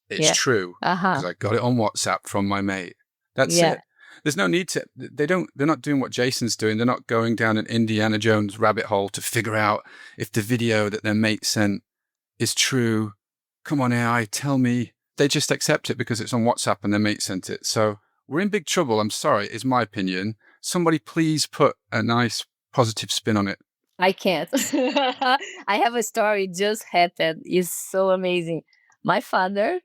It's true. Because I got it on WhatsApp from my mate. That's it. There's no need to, they're not doing what Jason's doing. They're not going down an Indiana Jones rabbit hole to figure out if the video that their mate sent is true. Come on, AI, tell me. They just accept it because it's on WhatsApp and their mate sent it. So we're in big trouble. I'm sorry, is my opinion. Somebody please put a nice positive spin on it. I can't. I have a story just happened. It's so amazing. My father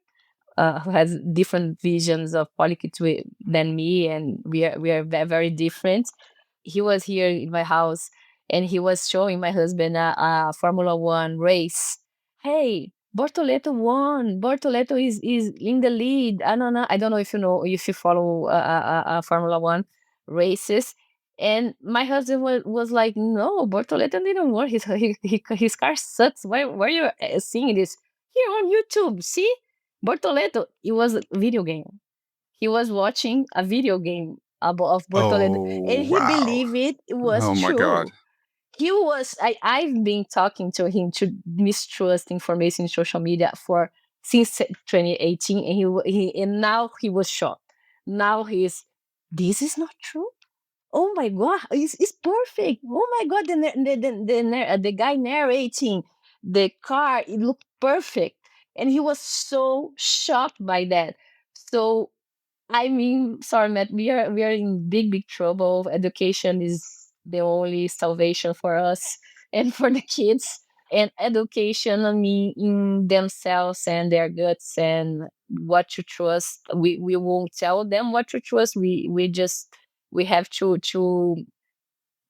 who has different visions of politics than me, and we are very different. He was here in my house and he was showing my husband a Formula One race. Hey, Bortoleto won. Bortoleto is in the lead. I don't know if you follow Formula One races. And my husband was like, no, Bortoleto didn't win. His car sucks. Why are you seeing this? Here on YouTube, see? Bortoleto, it was a video game. He was watching a video game of Bortoleto. Oh, and he wow. believed it was true. Oh, my God. I've been talking to him to mistrust information in social media for since 2018, and and now he was shocked. Now this is not true. Oh my god, it's perfect. Oh my god, the guy narrating the car, it looked perfect, and he was so shocked by that. So I mean, sorry, Matt, we are in big trouble. Education is the only salvation for us and for the kids. And education, I mean, in themselves and their guts and what to trust. We won't tell them what to trust. We have to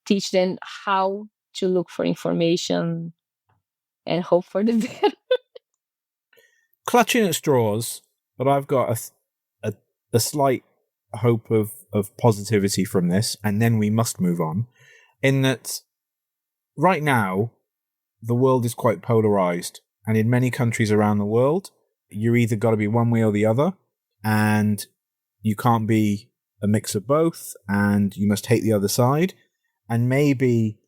teach them how to look for information and hope for the better. Clutching at straws, but I've got a slight hope of positivity from this, and then we must move on. In that, right now, the world is quite polarized, and in many countries around the world, you're either got to be one way or the other, and you can't be a mix of both, and you must hate the other side. And maybe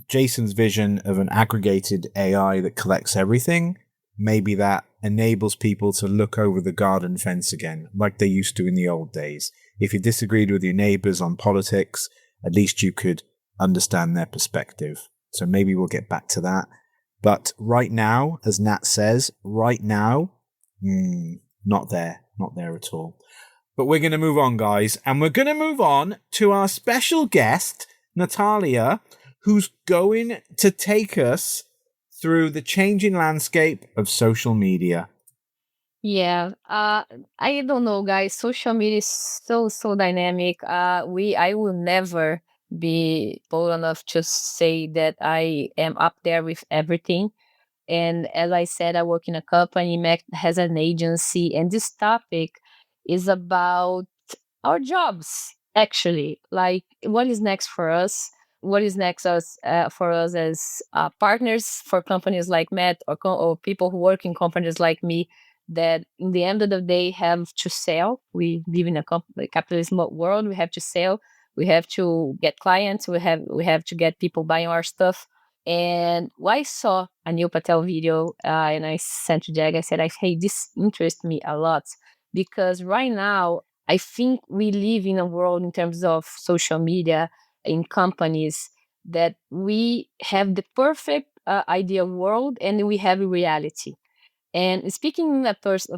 Jason's vision of an aggregated AI that collects everything, maybe that enables people to look over the garden fence again, like they used to in the old days. If you disagreed with your neighbors on politics, at least you could understand their perspective. So maybe we'll get back to that. But right now, as Nat says, right now, not there at all. But we're going to move on, guys. And we're going to move on to our special guest, Nathalia, who's going to take us through the changing landscape of social media. Yeah, I don't know, guys. Social media is so dynamic. I will never be bold enough to say that I am up there with everything. And as I said, I work in a company, Mac has an agency, and this topic is about our jobs, actually. Like, what is next for us? What is next for us as partners for companies like Matt or people who work in companies like me that in the end of the day have to sell. We live in a capitalist world. We have to sell. We have to get clients. We have to get people buying our stuff. And I saw a Neil Patel video and I sent to Jag. I said, hey, this interests me a lot because right now I think we live in a world in terms of social media in companies that we have the perfect ideal world and we have reality. And speaking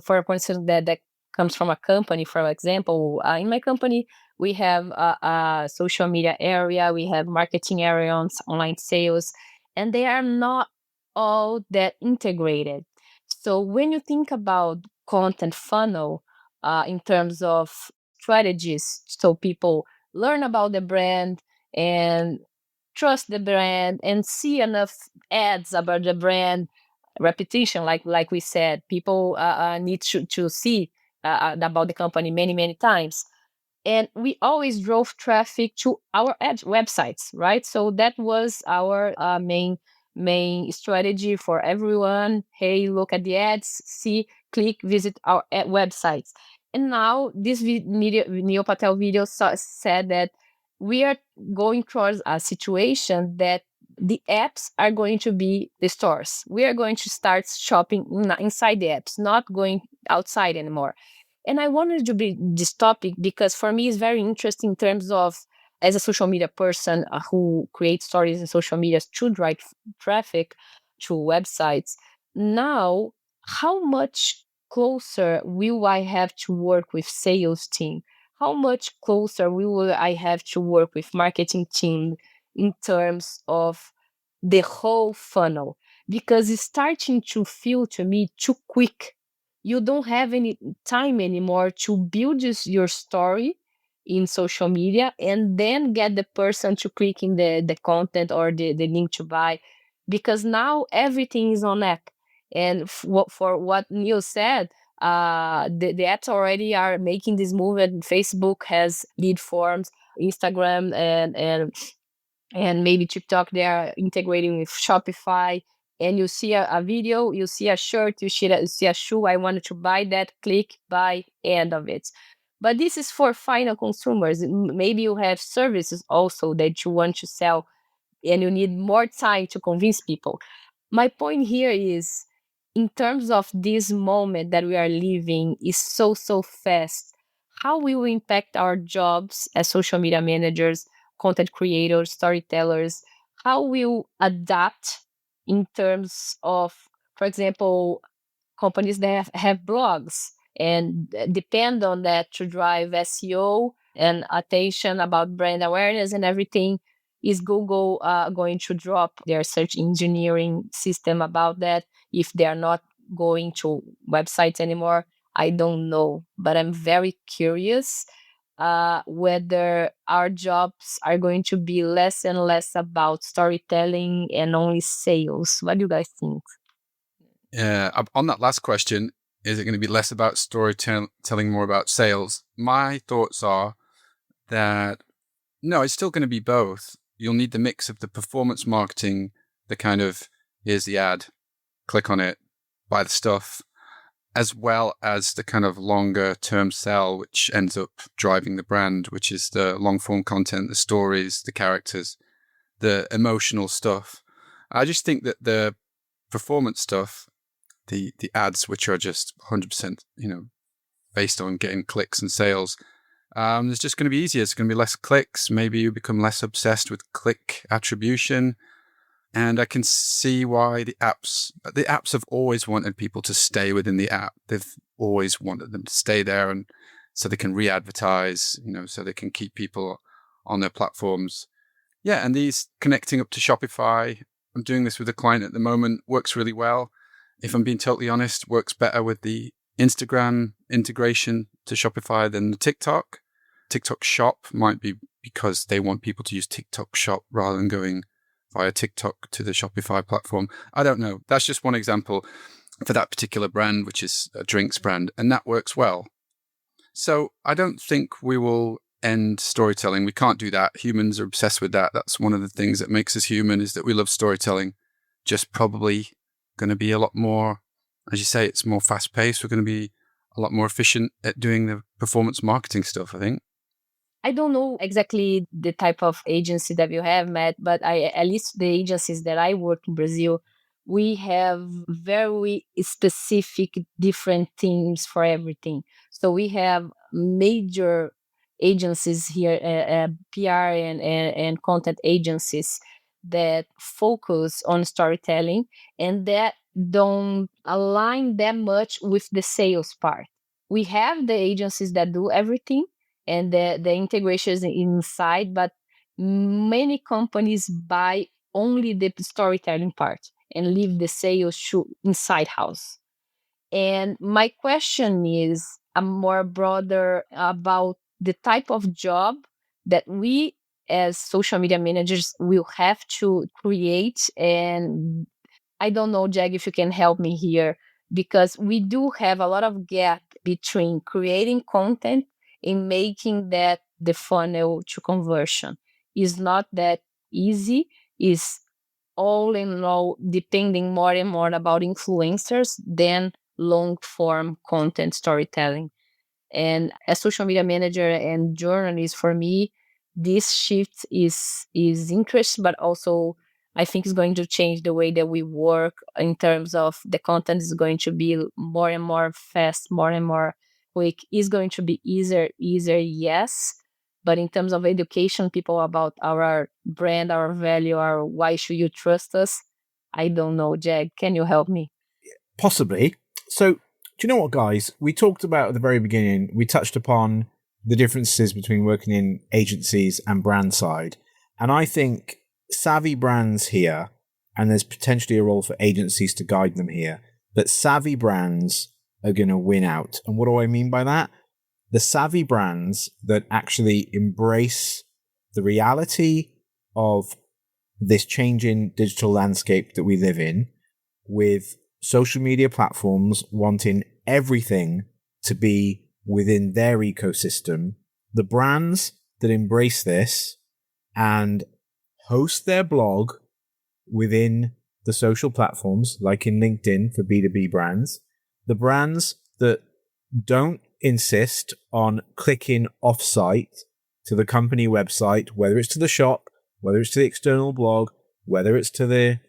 for a person that comes from a company, for example, in my company, we have a social media area, we have marketing areas, online sales, and they are not all that integrated. So when you think about content funnel in terms of strategies, so people learn about the brand and trust the brand and see enough ads about the brand repetition like we said people need to see about the company many times, and we always drove traffic to our websites, right? So that was our main strategy for everyone. Hey, look at the ads, see, click, visit our websites. And now this Neil Patel video said that we are going towards a situation that the apps are going to be the stores. We are going to start shopping inside the apps, not going outside anymore. And I wanted to bring this topic because for me it's very interesting in terms of, as a social media person who creates stories in social media to drive traffic to websites. Now, how much closer will I have to work with sales team? How much closer will I have to work with marketing team in terms of the whole funnel? Because it's starting to feel to me too quick. You don't have any time anymore to build your story in social media and then get the person to click in the content or the link to buy, because now everything is on app. And for what Neil said, the apps already are making this move, and Facebook has lead forms, Instagram and maybe TikTok, they are integrating with Shopify. And you see a video, you see a shirt, you see a shoe, I wanted to buy that, click, buy, end of it. But this is for final consumers. Maybe you have services also that you want to sell and you need more time to convince people. My point here is, in terms of this moment that we are living is so fast, how will it impact our jobs as social media managers, content creators, storytellers? How will adapt in terms of, for example, companies that have blogs and depend on that to drive SEO and attention about brand awareness and everything? Is Google going to drop their search engineering system about that if they are not going to websites anymore? I don't know, but I'm very curious whether our jobs are going to be less and less about storytelling and only sales. What do you guys think? On that last question, is it going to be less about storytelling, more about sales? My thoughts are that no, it's still going to be both. You'll need the mix of the performance marketing, the kind of, here's the ad, click on it, buy the stuff, as well as the kind of longer term sell, which ends up driving the brand, which is the long form content, the stories, the characters, the emotional stuff. I just think that the performance stuff, the ads, which are just 100%, based on getting clicks and sales, it's just going to be easier. It's going to be less clicks. Maybe you become less obsessed with click attribution. And I can see why the apps have always wanted people to stay within the app. They've always wanted them to stay there, and so they can re-advertise, so they can keep people on their platforms. Yeah, and these connecting up to Shopify, I'm doing this with a client at the moment, works really well. If I'm being totally honest, works better with the Instagram integration to Shopify than the TikTok. TikTok Shop might be because they want people to use TikTok Shop rather than going via TikTok to the Shopify platform. I don't know. That's just one example for that particular brand, which is a drinks brand, and that works well. So I don't think we will end storytelling. We can't do that. Humans are obsessed with that. That's one of the things that makes us human, is that we love storytelling. Just probably going to be a lot more, as you say, it's more fast paced. We're going to be a lot more efficient at doing the performance marketing stuff, I think. I don't know exactly the type of agency that you have, Matt, but at least the agencies that I work in Brazil, we have very specific different teams for everything. So we have major agencies here, PR and content agencies that focus on storytelling and that don't align that much with the sales part. We have the agencies that do everything and the integrations inside, but many companies buy only the storytelling part and leave the sales inside house. And my question is a more broader about the type of job that we as social media managers will have to create. And I don't know, Jag, if you can help me here, because we do have a lot of gap between creating content and making that the funnel to conversion. Is not that easy. Is all in all depending more and more about influencers than long form content storytelling. And as social media manager and journalist, for me, this shift is interesting, but also I think it's going to change the way that we work in terms of the content is going to be more and more fast, more and more quick. Is going to be easier, yes. But in terms of education, people about our brand, our value, our why should you trust us? I don't know, Jag. Can you help me? Possibly. So, do you know what, guys? We talked about at the very beginning, we touched upon the differences between working in agencies and brand side. And I think savvy brands here, and there's potentially a role for agencies to guide them here, but savvy brands are going to win out. And what do I mean by that? The savvy brands that actually embrace the reality of this changing digital landscape that we live in, with social media platforms wanting everything to be within their ecosystem. The brands that embrace this and host their blog within the social platforms, like in LinkedIn for B2B brands, the brands that don't insist on clicking off-site to the company website, whether it's to the shop whether it's to the external blog, whether it's to the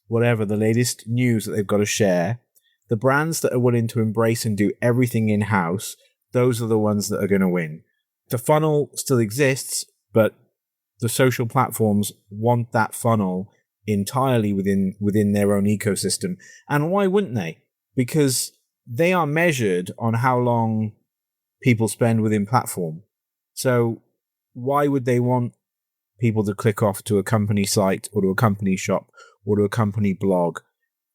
whatever, the latest news that they've got to share, the brands that are willing to embrace and do everything in-house, those are the ones that are going to win. The funnel still exists, but the social platforms want that funnel entirely within their own ecosystem. And why wouldn't they? Because they are measured on how long people spend within platform. So why would they want people to click off to a company site or to a company shop or to a company blog?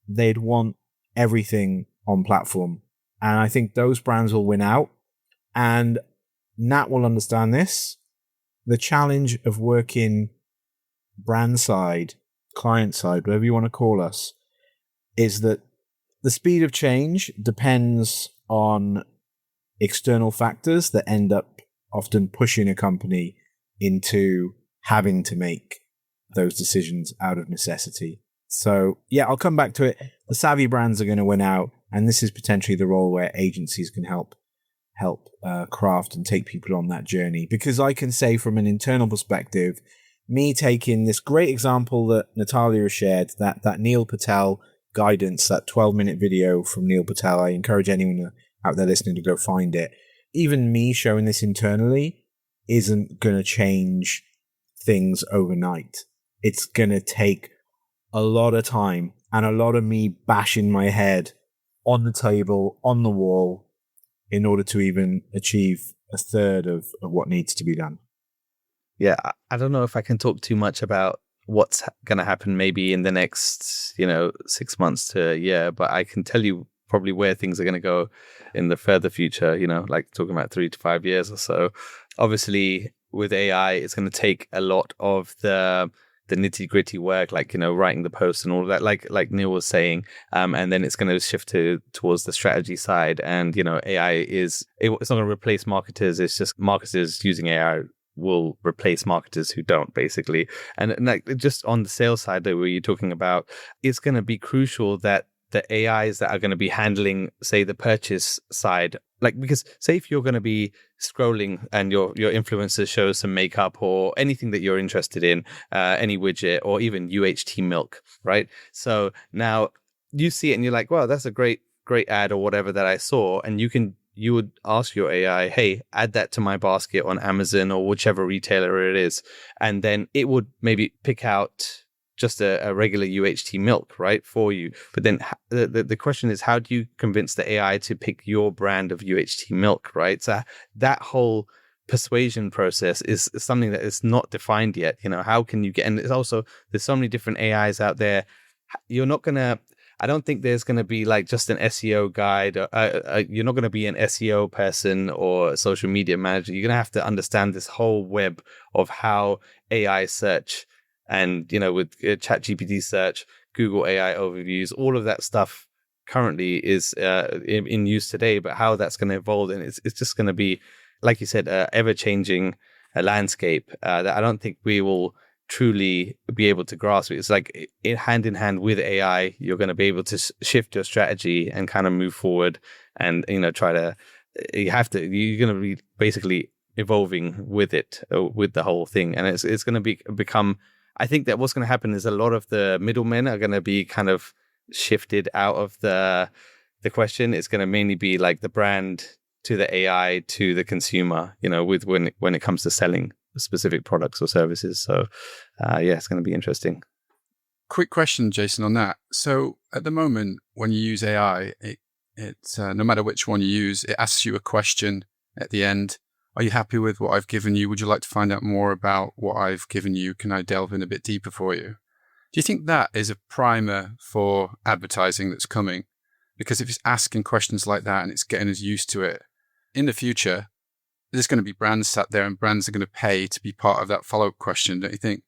They'd want everything on platform. And I think those brands will win out. And Nat will understand this. The challenge of working brand side, client side, whatever you want to call us, is that the speed of change depends on external factors that end up often pushing a company into having to make those decisions out of necessity. So yeah, I'll come back to it. The savvy brands are going to win out, and this is potentially the role where agencies can help craft and take people on that journey. Because I can say from an internal perspective, me taking this great example that Nathalia has shared, that Neil Patel guidance, that 12-minute video from Neil Patel, I encourage anyone out there listening to go find it. Even me showing this internally isn't going to change things overnight. It's going to take a lot of time and a lot of me bashing my head on the table, on the wall, in order to even achieve a third of what needs to be done. Yeah, I don't know if I can talk too much about what's going to happen maybe in the next, 6 months to a year, but I can tell you probably where things are going to go in the further future, like talking about 3 to 5 years or so. Obviously, with AI, it's going to take a lot of the nitty-gritty work, like, writing the posts and all of that, like Neil was saying, and then it's going to shift towards the strategy side. And, AI it's not going to replace marketers. It's just marketers using AI will replace marketers who don't, basically. And like just on the sales side that you're talking about, it's going to be crucial that the AIs that are going to be handling, say, the purchase side, like, because say if you're going to be scrolling and your influencer shows some makeup or anything that you're interested in, any widget or even UHT milk, right? So now you see it and you're like, well, that's a great ad or whatever that I saw. And you would ask your AI, hey, add that to my basket on Amazon or whichever retailer it is. And then it would maybe pick out just a regular UHT milk, right, for you. But then the question is, how do you convince the AI to pick your brand of UHT milk, right? So that whole persuasion process is something that is not defined yet. How can you get, and it's also, there's so many different AIs out there. I don't think there's going to be like just an SEO guide. You're not going to be an SEO person or a social media manager. You're going to have to understand this whole web of how AI search and, with ChatGPT search, Google AI overviews, all of that stuff currently is in use today, but how that's going to evolve. And it's just going to be, like you said, ever-changing landscape that I don't think we will truly be able to grasp it. It's like hand in hand with AI, you're going to be able to shift your strategy and kind of move forward and, you're going to be basically evolving with it, with the whole thing. And it's going to become, I think that what's going to happen is a lot of the middlemen are going to be kind of shifted out of the question. It's going to mainly be like the brand to the AI to the consumer, with when it comes to selling specific products or services. So it's going to be interesting. Quick question, Jason, on that. So at the moment, when you use AI, it's no matter which one you use, it asks you a question at the end. Are you happy with what I've given you? Would you like to find out more about what I've given you? Can I delve in a bit deeper for you? Do you think that is a primer for advertising that's coming? Because if it's asking questions like that and it's getting us used to it, in the future, there's going to be brands sat there and brands are going to pay to be part of that follow-up question, don't you think?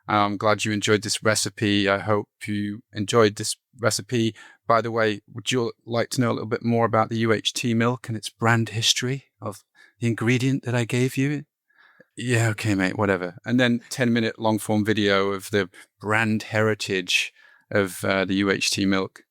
I'm glad you enjoyed this recipe. I hope you enjoyed this recipe. By the way, would you like to know a little bit more about the UHT milk and its brand history of the ingredient that I gave you? Yeah, okay, mate, whatever. And then 10-minute long-form video of the brand heritage of the UHT milk.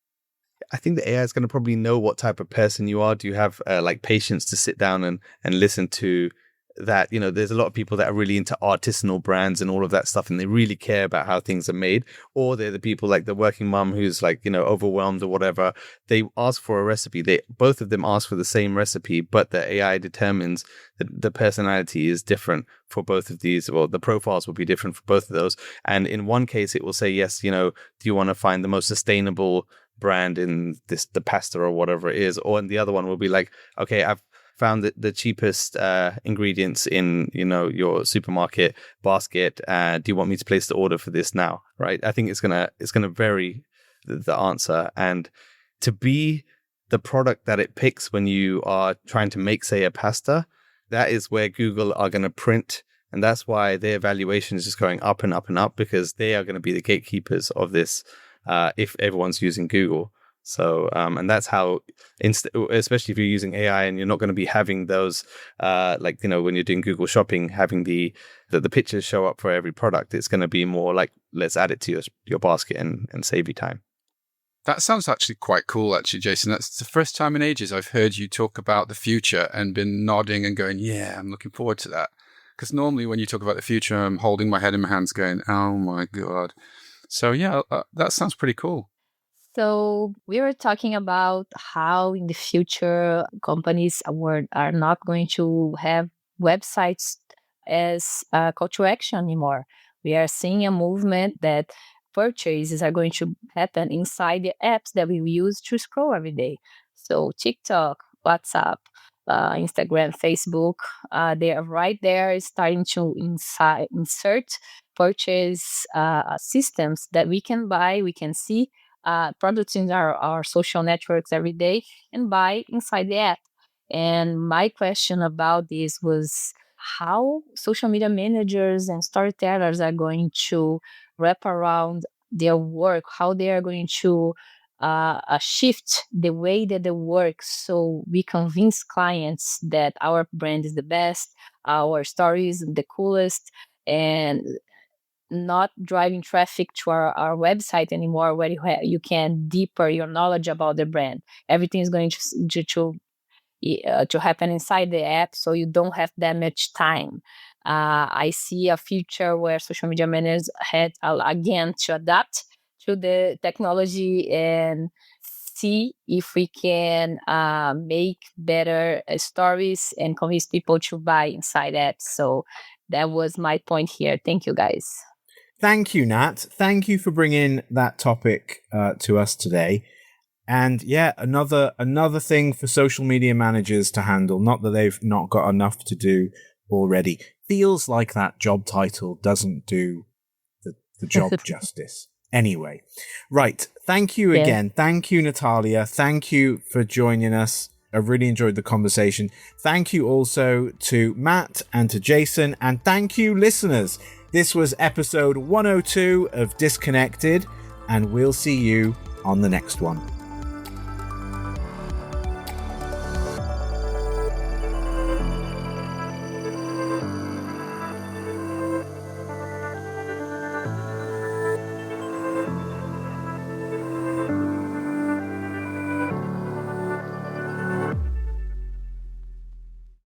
I think the AI is going to probably know what type of person you are. Do you have like patience to sit down and listen to that, there's a lot of people that are really into artisanal brands and all of that stuff, and they really care about how things are made. Or they're the people like the working mom who's like, overwhelmed or whatever. They ask for a recipe. Both of them ask for the same recipe, but the AI determines that the personality is different for both of these, or the profiles will be different for both of those. And in one case, it will say, yes, do you want to find the most sustainable brand in the pasta or whatever it is? Or in the other one will be like, okay, I've found the cheapest ingredients in your supermarket basket. Do you want me to place the order for this now? Right? I think it's gonna vary the answer, and to be the product that it picks when you are trying to make, say, a pasta, that is where Google are going to print, and that's why their valuation is just going up and up and up, because they are going to be the gatekeepers of this if everyone's using Google. So, and that's how, especially if you're using AI and you're not going to be having those, when you're doing Google Shopping, having the pictures show up for every product, it's going to be more like, let's add it to your basket and save you time. That sounds actually quite cool, actually, Jason. That's the first time in ages I've heard you talk about the future and been nodding and going, yeah, I'm looking forward to that. Because normally when you talk about the future, I'm holding my head in my hands going, oh my God. So yeah, that sounds pretty cool. So we were talking about how in the future companies are not going to have websites as a call to action anymore. We are seeing a movement that purchases are going to happen inside the apps that we use to scroll every day. So TikTok, WhatsApp, Instagram, Facebook, they are right there starting to insert purchase systems that we can buy, we can see products in our social networks every day and buy inside the app. And my question about this was how social media managers and storytellers are going to wrap around their work, how they are going to shift the way that they work so we convince clients that our brand is the best, our story is the coolest, and not driving traffic to our website anymore, where you can deeper your knowledge about the brand. Everything is going to happen inside the app, so you don't have that much time. I see a future where social media managers had again to adapt to the technology and see if we can make better stories and convince people to buy inside apps. So that was my point here. Thank you, guys. Thank you, Nat. Thank you for bringing that topic to us today. And yeah, another thing for social media managers to handle. Not that they've not got enough to do already. Feels like that job title doesn't do the job justice. Anyway, right. Thank you again. Thank you, Nathalia. Thank you for joining us. I really enjoyed the conversation. Thank you also to Matt and to Jason. And thank you, listeners. This was episode 102 of Disconnected, and we'll see you on the next one.